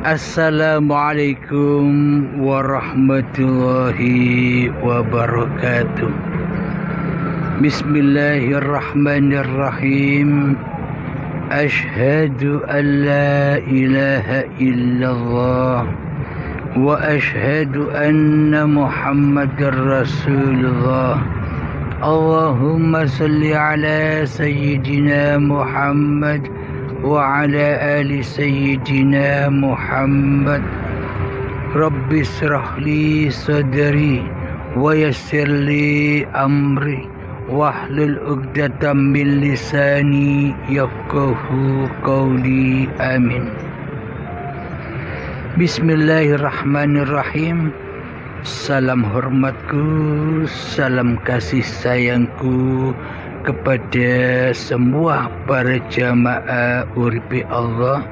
Assalamualaikum warahmatullahi wabarakatuh. Bismillahirrahmanirrahim. Ashhadu an la ilaha illallah wa ashhadu anna Muhammadar Rasulullah. Allahumma salli ala sayyidina Muhammad wa ala ali sayyidina Muhammad. Rabbi israh li sadri wa yassir li amri wahlul 'uqdatam min lisani yafqahu qawli. Amin. Bismillahirrahmanirrahim. Salam hormatku, salam kasih sayangku kepada semua para jamaah Uripi Allah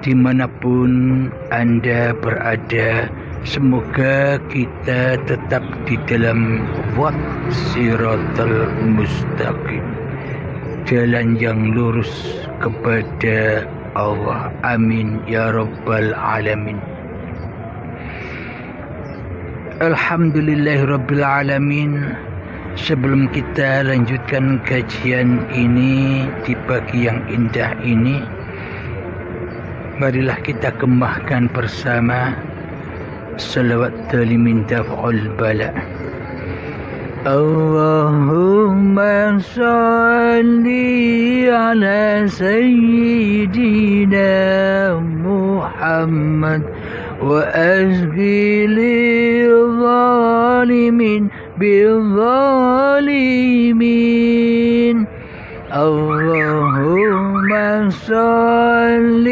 dimanapun Anda berada. Semoga kita tetap di dalam Siratal Mustaqim, jalan yang lurus kepada Allah. Amin ya rabbal alamin. Alhamdulillahirabbil alamin. Sebelum kita lanjutkan kajian ini di pagi yang indah ini, marilah kita kemahkan bersama salawat talimin daf'ul bala. Allahumma salli ala sayyidina Muhammad wa azqi lil zalimin بالظالمين. اللهم صل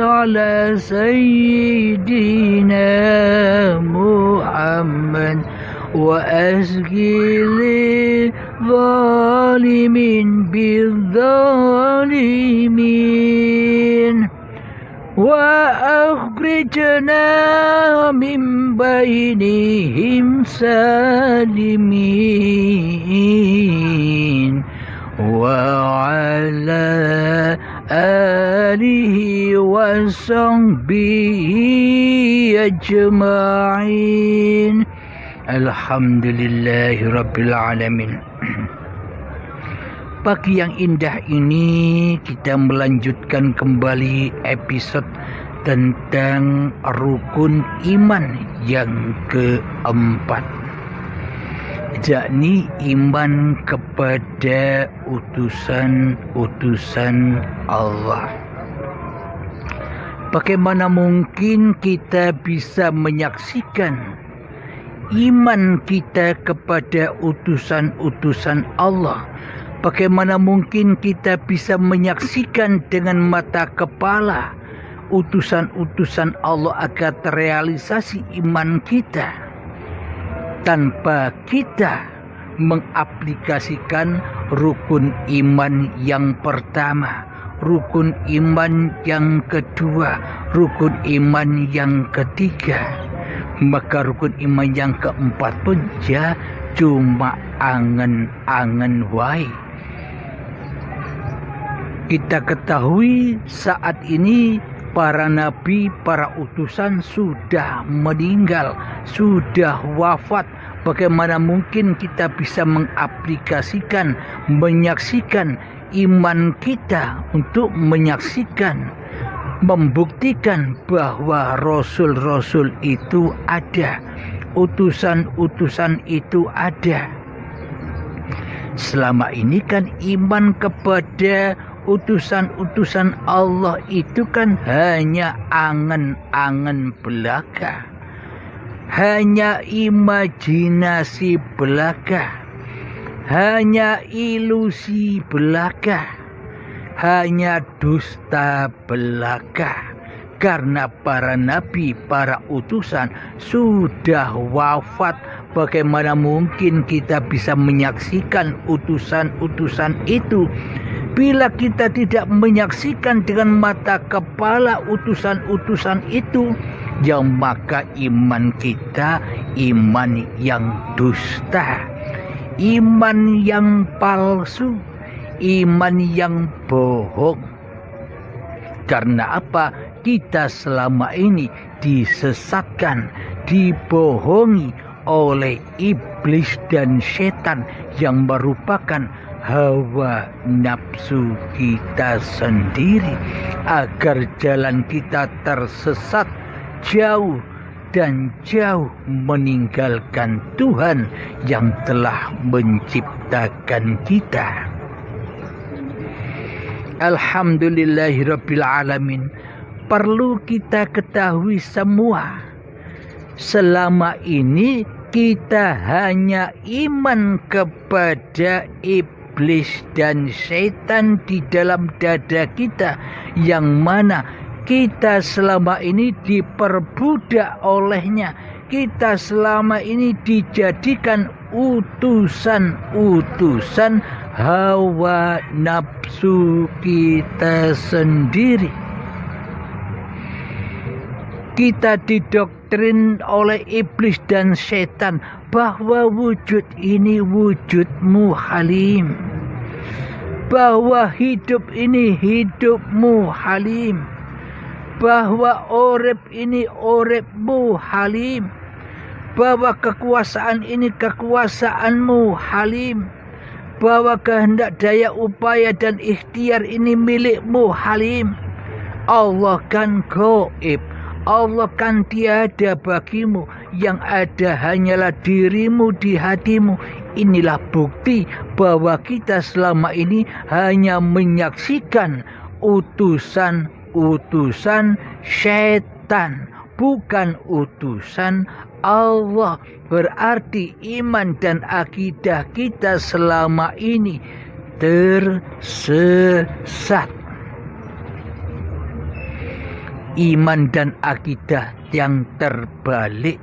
على سيدنا محمد وأزكي للظالمين بالظالمين وأخرجنا من بينهم سالمين وعلى آله وصحبه أجمعين. Alhamdulillahi Rabbil Alamin. Pagi yang indah ini kita melanjutkan kembali episode tentang rukun iman yang keempat, yakni iman kepada utusan-utusan Allah. Bagaimana mungkin kita bisa menyaksikan iman kita kepada utusan-utusan Allah? Bagaimana mungkin kita bisa menyaksikan dengan mata kepala utusan-utusan Allah agar terrealisasi iman kita tanpa kita mengaplikasikan rukun iman yang pertama, rukun iman yang kedua, rukun iman yang ketiga? Maka rukun iman yang keempat pun ya cuma angan-angan wae. Kita ketahui saat ini para nabi, para utusan sudah meninggal, sudah wafat. Bagaimana mungkin kita bisa mengaplikasikan, menyaksikan iman kita untuk menyaksikan, membuktikan bahwa rasul-rasul itu ada, utusan-utusan itu ada. Selama ini kan iman kepada utusan-utusan Allah itu kan hanya angan-angan belaka, hanya imajinasi belaka, hanya ilusi belaka, hanya dusta belaka. Karena para nabi, para utusan sudah wafat, bagaimana mungkin kita bisa menyaksikan utusan-utusan itu? Bila kita tidak menyaksikan dengan mata kepala utusan-utusan itu, ya maka iman kita iman yang dusta, iman yang palsu, iman yang bohong. Karena apa? kita selama ini disesatkan, dibohongi oleh iblis dan setan yang merupakan hawa nafsu kita sendiri, agar jalan kita tersesat jauh dan jauh meninggalkan Tuhan yang telah menciptakan kita. Alhamdulillahirabbil alamin. Perlu kita ketahui semua, selama ini kita hanya iman kepada iblis dan setan di dalam dada kita, yang mana kita selama ini diperbudak olehnya. Kita selama ini dijadikan utusan-utusan hawa nafsu kita sendiri. Kita didoktrin oleh iblis dan setan bahwa wujud ini wujudmu halim, bahwa hidup ini hidupmu halim, bahwa urip ini uripmu halim, bahwa kekuasaan ini kekuasaanmu halim, bahwa kehendak daya upaya dan ikhtiar ini milikmu halim. Allah kan gaib, Allah kan tiada bagimu, yang ada hanyalah dirimu di hatimu. Inilah bukti bahwa kita selama ini hanya menyaksikan utusan setan, bukan utusan Allah. Berarti iman dan akidah kita selama ini tersesat. Iman dan akidah yang terbalik,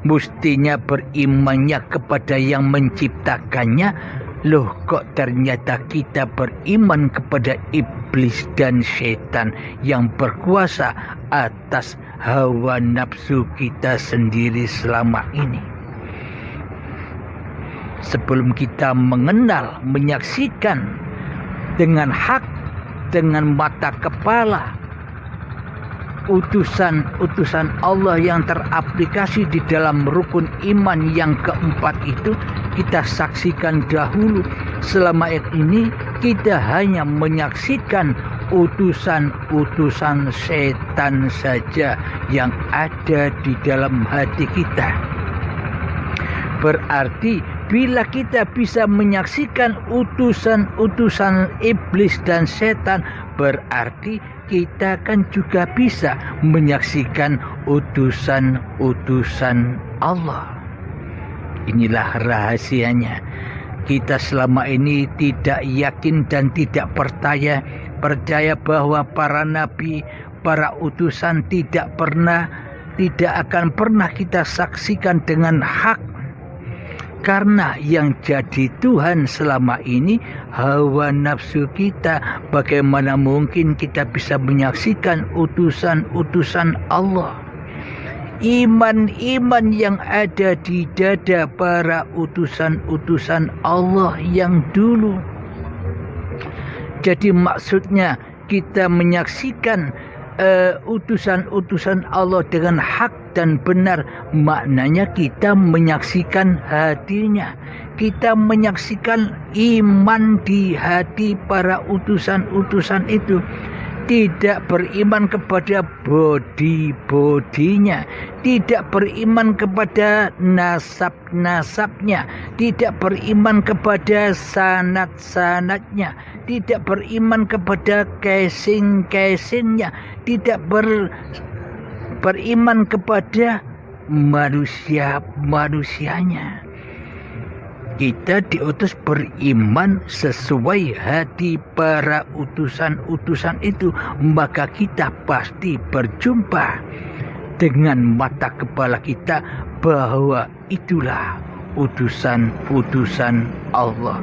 mestinya berimannya kepada yang menciptakannya. Loh, kok ternyata kita beriman kepada iblis dan setan yang berkuasa atas hawa nafsu kita sendiri selama ini. Sebelum kita mengenal, menyaksikan dengan hak, dengan mata kepala utusan-utusan Allah yang teraplikasi di dalam rukun iman yang keempat itu, kita saksikan dahulu. Selama ini kita hanya menyaksikan utusan-utusan setan saja yang ada di dalam hati kita. Berarti bila kita bisa menyaksikan utusan-utusan iblis dan setan, berarti kita kan juga bisa menyaksikan utusan-utusan Allah. Inilah rahasianya. Kita selama ini tidak yakin dan tidak percaya bahwa para nabi, para utusan tidak akan pernah kita saksikan dengan hak. Karena yang jadi Tuhan selama ini hawa nafsu kita. Bagaimana mungkin kita bisa menyaksikan utusan-utusan Allah? Iman-iman yang ada di dada para utusan-utusan Allah yang dulu. Jadi maksudnya kita menyaksikan utusan-utusan Allah dengan hak dan benar, maknanya kita menyaksikan hatinya, kita menyaksikan iman di hati para utusan-utusan itu. Tidak beriman kepada bodinya, tidak beriman kepada nasab-nasabnya, tidak beriman kepada sanad-sanadnya, tidak beriman kepada casing-casingnya, tidak beriman kepada manusia-manusianya. Kita diutus beriman sesuai hati para utusan-utusan itu, maka kita pasti berjumpa dengan mata kepala kita bahwa itulah utusan-utusan Allah.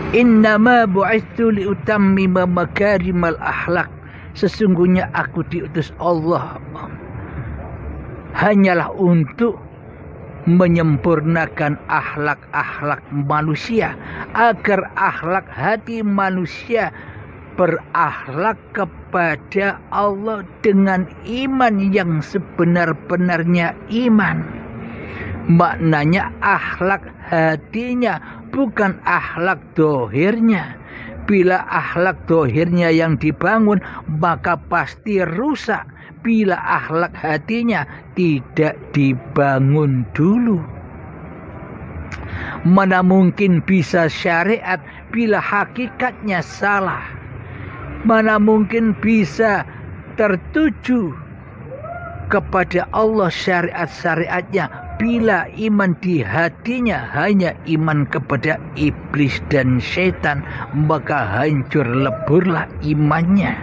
Innama bu'itsu liutammima makarimal akhlak. Sesungguhnya aku diutus Allah hanyalah untuk menyempurnakan akhlak-akhlak manusia, agar akhlak hati manusia berakhlak kepada kepada Allah dengan iman yang sebenar-benarnya iman. Maknanya akhlak hatinya, bukan akhlak dohirnya. Bila akhlak dohirnya yang dibangun, maka pasti rusak. Bila akhlak hatinya tidak dibangun dulu. Mana mungkin bisa syariat bila hakikatnya salah? Mana mungkin bisa tertuju kepada Allah syariat-syariatnya bila iman di hatinya hanya iman kepada iblis dan setan, maka hancur leburlah imannya.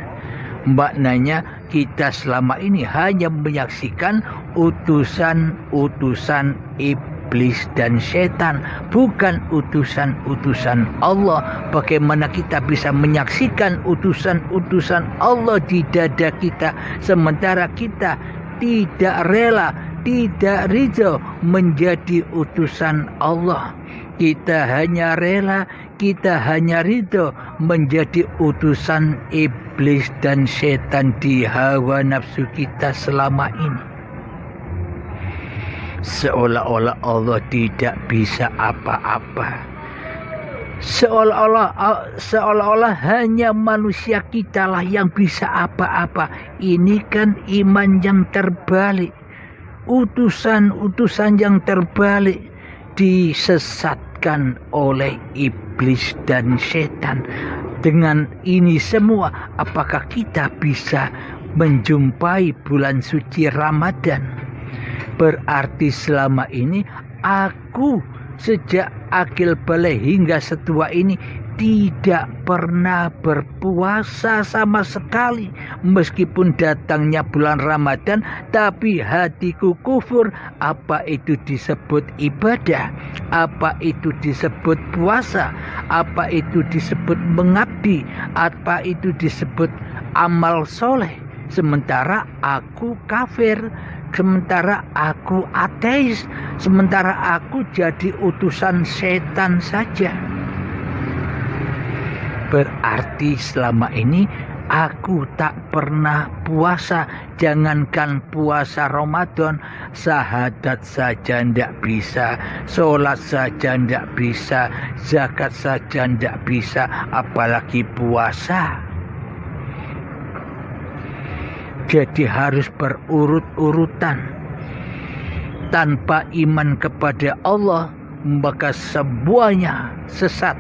Maknanya kita selama ini hanya menyaksikan utusan-utusan iblis dan setan, bukan utusan-utusan Allah. Bagaimana kita bisa menyaksikan utusan-utusan Allah di dada kita, sementara kita tidak rela, tidak ridho menjadi utusan Allah. Kita hanya rela, kita hanya ridho menjadi utusan iblis dan setan di hawa nafsu kita selama ini. Seolah-olah Allah tidak bisa apa-apa. Seolah-olah hanya manusia kitalah yang bisa apa-apa. Ini kan iman yang terbalik. Utusan-utusan yang terbalik disesatkan oleh iblis dan setan. Dengan ini semua, apakah kita bisa menjumpai bulan suci Ramadan? Berarti selama ini aku sejak akil balik hingga setua ini tidak pernah berpuasa sama sekali. Meskipun datangnya bulan Ramadan, tapi hatiku kufur. Apa itu disebut ibadah? Apa itu disebut puasa? Apa itu disebut mengabdi? Apa itu disebut amal soleh? Sementara aku kafir, sementara aku ateis, sementara aku jadi utusan setan saja. Berarti selama ini aku tak pernah puasa. Jangankan puasa Ramadan, syahadat saja ndak bisa, sholat saja ndak bisa, zakat saja ndak bisa, apalagi puasa. Jadi harus berurut-urutan. Tanpa iman kepada Allah, maka semuanya sesat.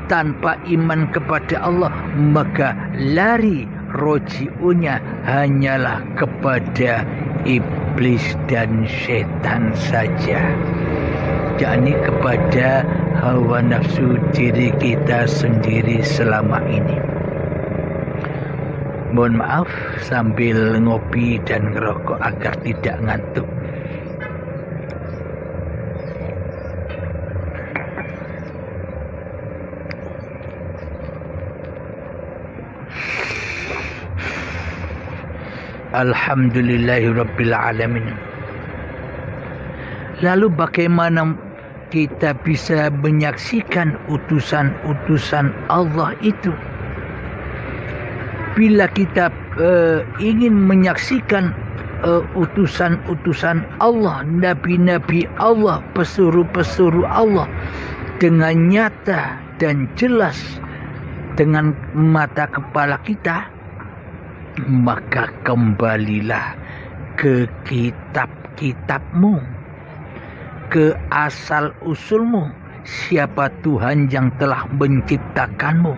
Tanpa iman kepada Allah, maka lari roji'unya hanyalah kepada iblis dan setan saja. Yakni kepada hawa nafsu diri kita sendiri selama ini. Mohon maaf sambil ngopi dan ngerokok agar tidak ngantuk. Alhamdulillahirabbil alamin. Lalu bagaimana kita bisa menyaksikan utusan-utusan Allah itu? Bila kita ingin menyaksikan utusan-utusan Allah, nabi-nabi Allah, pesuruh-pesuruh Allah dengan nyata dan jelas dengan mata kepala kita, maka kembalilah ke kitab-kitabmu, ke asal usulmu, siapa Tuhan yang telah menciptakanmu.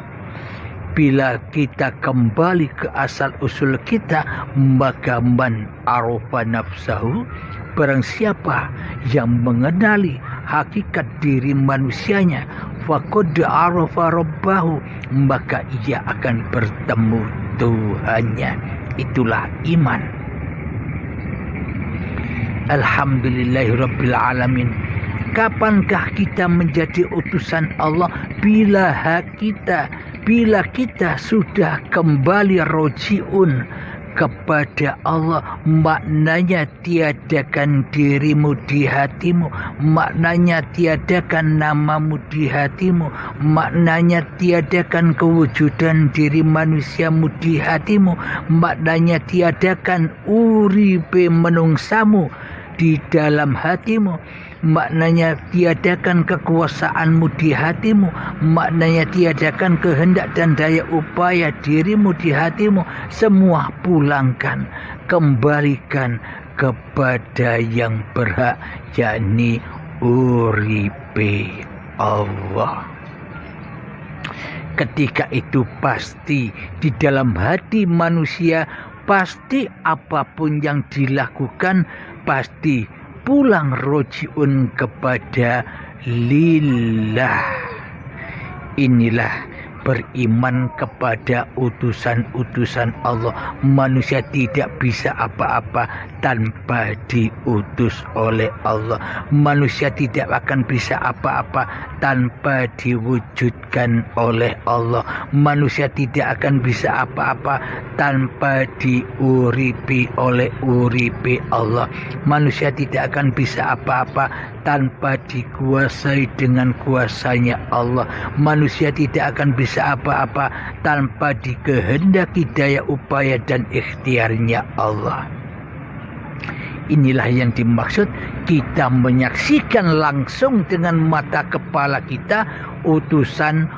Bila kita kembali ke asal usul kita, maka man arafa nafsahu, barang siapa yang mengenali hakikat diri manusianya, faqad arafa rabbahu, maka ia akan bertemu Tuhannya. Itulah iman. Alhamdulillahirabbil alamin. Kapankah kita menjadi utusan Allah? Bila kita sudah kembali roji'un kepada Allah, maknanya tiadakan dirimu di hatimu, maknanya tiadakan namamu di hatimu, maknanya tiadakan kewujudan diri manusiamu di hatimu, maknanya tiadakan uripe menungsamu di dalam hatimu, maknanya tiadakan kekuasaanmu di hatimu, maknanya tiadakan kehendak dan daya upaya dirimu di hatimu. Semua pulangkan, kembalikan kepada yang berhak, yakni uripe Allah. Ketika itu pasti di dalam hati manusia, pasti apapun yang dilakukan pasti pulang rojiun kepada lillah. Inilah beriman kepada utusan-utusan Allah. Manusia tidak bisa apa-apa tanpa diutus oleh Allah. Manusia tidak akan bisa apa-apa tanpa diwujudkan oleh Allah. Manusia tidak akan bisa apa-apa tanpa diuripi oleh uripi Allah. Manusia tidak akan bisa apa-apa tanpa dikuasai dengan kuasanya Allah. Manusia tidak akan bisa apa-apa tanpa dikehendaki daya upaya dan ikhtiarnya Allah. Inilah yang dimaksud kita menyaksikan langsung dengan mata kepala kita utusan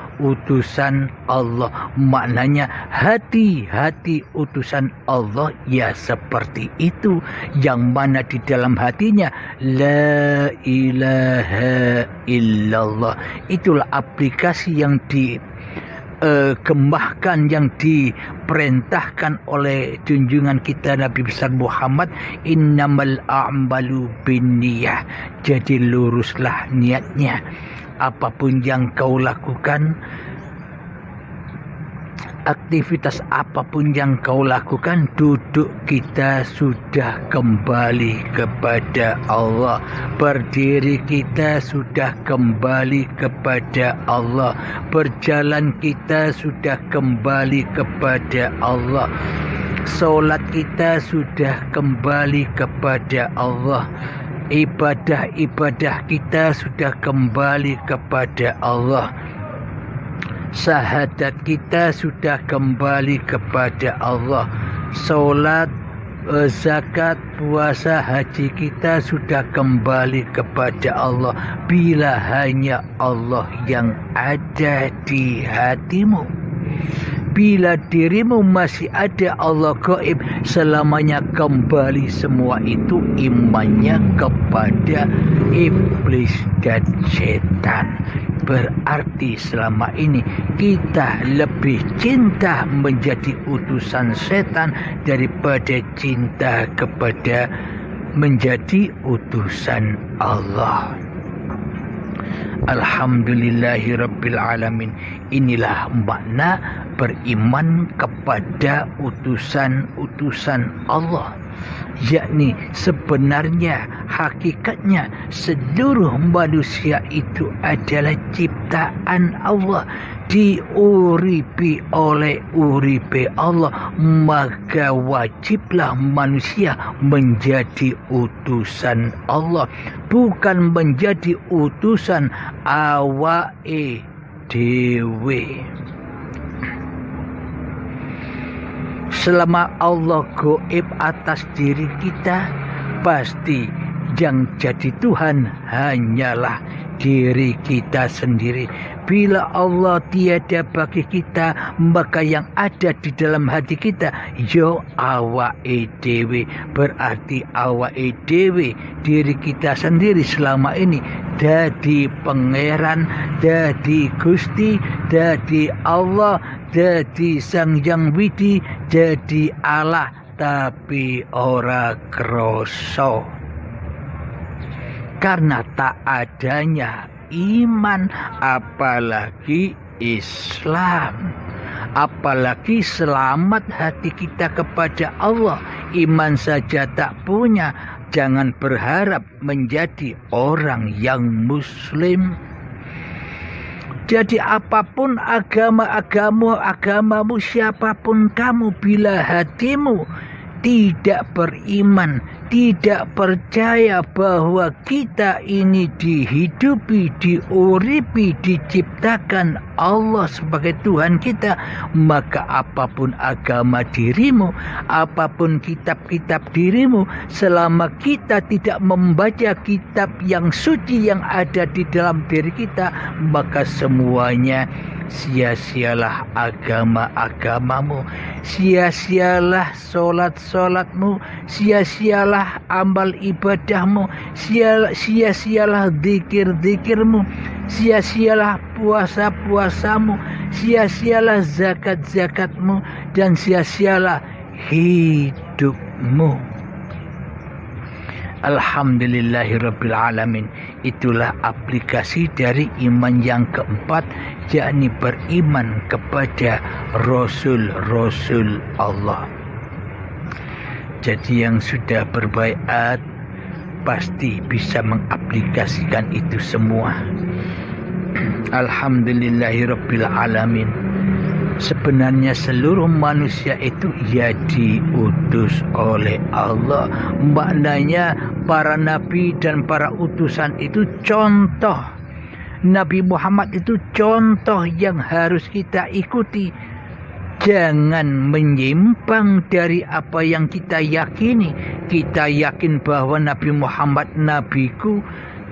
Allah. Maknanya hati-hati utusan Allah ya seperti itu, yang mana di dalam hatinya la ilaha illallah. Itulah aplikasi yang kembahkan, yang diperintahkan oleh junjungan kita Nabi besar Muhammad, innamal a'malu binniyah. Jadi luruslah niatnya. Apapun yang kau lakukan, aktivitas apapun yang kau lakukan, duduk kita sudah kembali kepada Allah, berdiri kita sudah kembali kepada Allah, berjalan kita sudah kembali kepada Allah, solat kita sudah kembali kepada Allah, ibadah-ibadah kita sudah kembali kepada Allah, syahadat kita sudah kembali kepada Allah, solat, zakat, puasa, haji kita sudah kembali kepada Allah. Bila hanya Allah yang ada di hatimu, bila dirimu masih ada Allah gaib, selamanya kembali semua itu imannya kepada iblis dan setan. Berarti selama ini kita lebih cinta menjadi utusan setan daripada cinta kepada menjadi utusan Allah. Alhamdulillahirabbil alamin. Inilah makna beriman kepada utusan-utusan Allah, yakni sebenarnya hakikatnya seluruh manusia itu adalah ciptaan Allah, diuripi oleh uripi Allah, maka wajiblah manusia menjadi utusan Allah, bukan menjadi utusan awake dhewe. Selama Allah gaib atas diri kita, pasti yang jadi Tuhan hanyalah diri kita sendiri. Bila Allah tiada bagi kita, maka yang ada di dalam hati kita yo awake dhewe. Berarti awake dhewe, diri kita sendiri selama ini dadi pangeran, dadi Gusti, dadi Allah, dadi Sang Yang Widi, dadi Allah, tapi ora kroso. Karena tak adanya iman, apalagi Islam, apalagi selamat hati kita kepada Allah. Iman saja tak punya, jangan berharap menjadi orang yang muslim. Jadi apapun agamamu, siapapun kamu, bila hatimu tidak beriman, tidak percaya bahwa kita ini dihidupi, diuripi, diciptakan Allah sebagai Tuhan kita, maka apapun agama dirimu, apapun kitab-kitab dirimu, selama kita tidak membaca kitab yang suci yang ada di dalam diri kita, maka semuanya sia-sialah agama-agamamu, sia-sialah solat-solatmu, sia-sialah amal ibadahmu, sia-sialah zikir-zikirmu, sia-sialah puasa-puasamu, sia-sialah zakat-zakatmu, dan sia-sialah hidupmu. Alhamdulillahirabbil alamin. Itulah aplikasi dari iman yang keempat, yakni beriman kepada Rasul-Rasul Allah. Jadi yang sudah berbaiat pasti bisa mengaplikasikan itu semua. Alhamdulillahirabbil alamin. Sebenarnya seluruh manusia itu ya diutus oleh Allah. Maknanya para nabi dan para utusan itu contoh. Nabi Muhammad itu contoh yang harus kita ikuti. Jangan menyimpang dari apa yang kita yakini. Kita yakin bahwa Nabi Muhammad nabiku,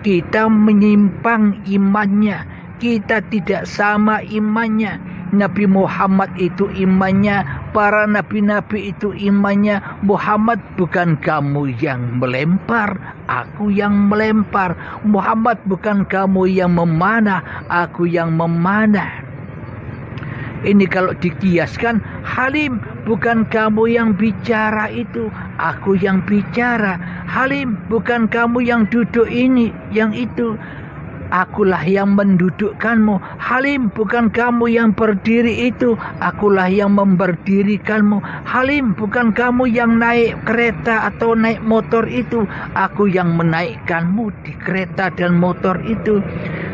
kita menyimpang imannya. Kita tidak sama imannya. Nabi Muhammad itu imannya, para nabi-nabi itu imannya. Muhammad bukan kamu yang melempar, aku yang melempar. Muhammad bukan kamu yang memanah, aku yang memanah. Ini kalau dikiaskan, Halim bukan kamu yang bicara itu, aku yang bicara. Halim bukan kamu yang duduk ini, yang itu, akulah yang mendudukkanmu. Halim bukan kamu yang berdiri itu, akulah yang memberdirikanmu. Halim bukan kamu yang naik kereta atau naik motor itu, aku yang menaikkanmu di kereta dan motor itu.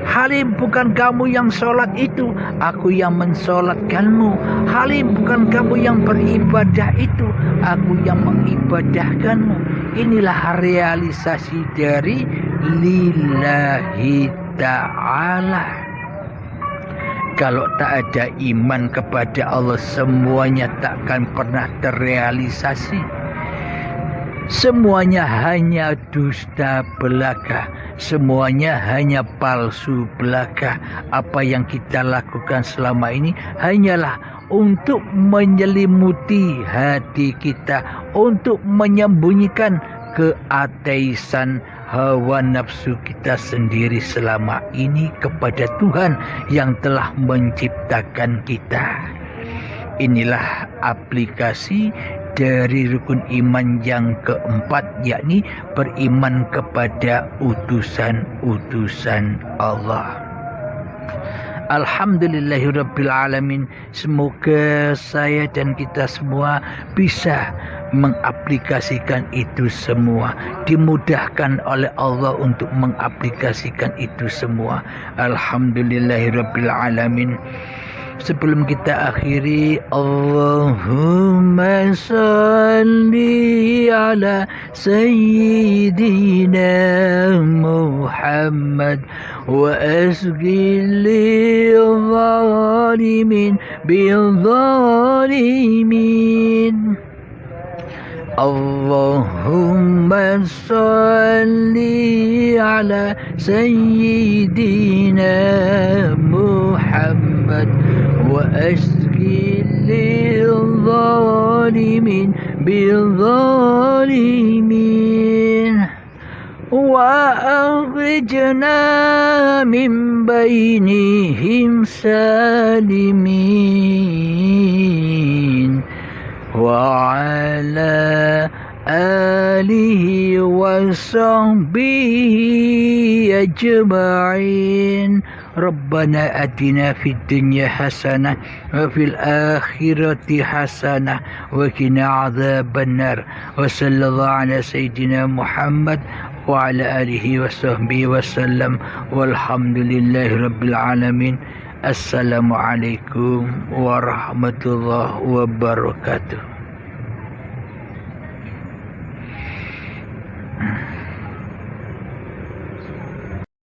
Halim bukan kamu yang sholat itu, aku yang mensolatkanmu. Halim bukan kamu yang beribadah itu, aku yang mengibadahkanmu. Inilah realisasi dari lillahi ta'ala. Kalau tak ada iman kepada Allah, semuanya takkan pernah terrealisasi. Semuanya hanya dusta belaka, semuanya hanya palsu belaka. Apa yang kita lakukan selama ini hanyalah untuk menyelimuti hati kita, untuk menyembunyikan keateisan hawa nafsu kita sendiri selama ini kepada Tuhan yang telah menciptakan kita. Inilah aplikasi dari rukun iman yang keempat, yakni beriman kepada utusan-utusan Allah. Alhamdulillahirabbil alamin. Semoga saya dan kita semua bisa mengaplikasikan itu semua, dimudahkan oleh Allah untuk mengaplikasikan itu semua. Alhamdulillahirabbil alamin. Sebelum kita akhiri, Allahumma salli ala Sayyidina Muhammad wa asghil zalimin bil zalimin. Allahumma salli ala Sayyidina Muhammad wa asghil zalimin bil zalimin wa akhrijna min bainihim salimin wa ala alihi wa sahbihi ajma'in. Rabbana atina fid dunya hasanah wa fil akhirati hasanah wa qina adzabannar. Wa sallallahu ala sayyidina Muhammad wa ala alihi wa sahbihi wa sallam. Walhamdulillahi rabbil alamin. Assalamualaikum warahmatullahi wabarakatuh.